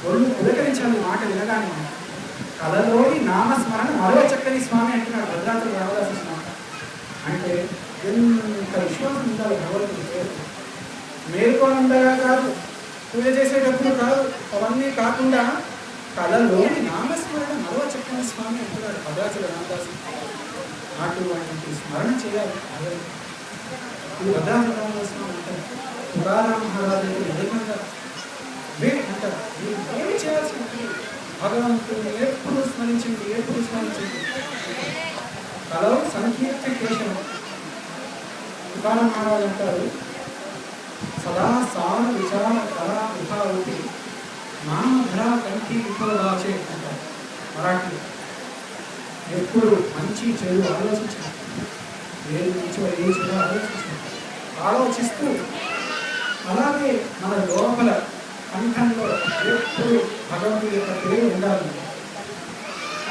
ఒళ్ళు పులకరించాలి మాట వినగానే. కలలోని నామస్మరణ మరో చక్కని స్వామి అంటున్నాడు భద్రాచల రామదాసు స్వామి. అంటే ఎంత విశ్వాసం ఉండాలి భగవంతుడి పేరు. మేల్కొనుండగా కాదు, పూజ చేసేటప్పుడు కాదు, అవన్నీ కాకుండా కలలోని నామస్మరణ మరో చక్కని స్వామి అంటున్నాడు భద్రాచల రామదాసు. అటువంటి స్మరణ చేయాలి. ఇది భద్రాచల రామదాసు స్వామి అంటారు. తుకారాం మహారాజు ఏకంగా అంటారు, మీరు ఏమి చేయాల్సి ఉంటుంది, భగవంతుని ఎప్పుడు స్మరించండి, ఎప్పుడు స్మరించండి. కలవు సంకీర్త కేశవం. తుకారాం మహారాజు అంటారు, సదా సార విచార కళా విభావతి నామధరా కంఠి విభవాచే అంటారు మరాఠీ. ఎప్పుడు మంచి చెడు ఆలోచించాలి, ఏది మంచి ఏ చెడు ఆలోచిస్తూ అలాగే మన లోపల కంఠంలో ఎప్పుడు భగవంతుడి యొక్క పేరు ఉండాలి.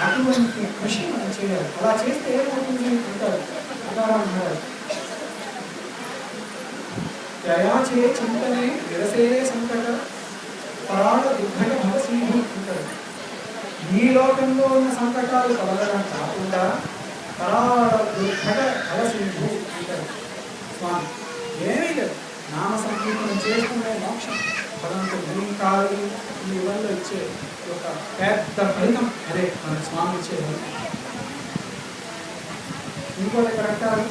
అటువంటి కృషి మనం చేయాలి. అలా చేస్తే ఏమవుతుంది అంటారు తుకారాం మహారాజ్. దయాచే చింతనే నిరసే సంకట పరాళ దుర్ఘట భవసింహు అంటారు. ఈ లోకంలో ఉన్న సంకటాలు కలగడం కాకుండా పరాళ దుర్ఘట భవసింహు అంటారు స్వామి. ఏమీ లేదు, నామ సంకీర్తనం చేసుకునే మోక్షం భగవంతుడు భూమికాలు ఈ వల్ల ఇచ్చే ఒక పెద్ద ఫలితం. అదే మన స్వామి ఇచ్చే ఫలితం. ఇంకోటి ఇక్కడ అంటారు,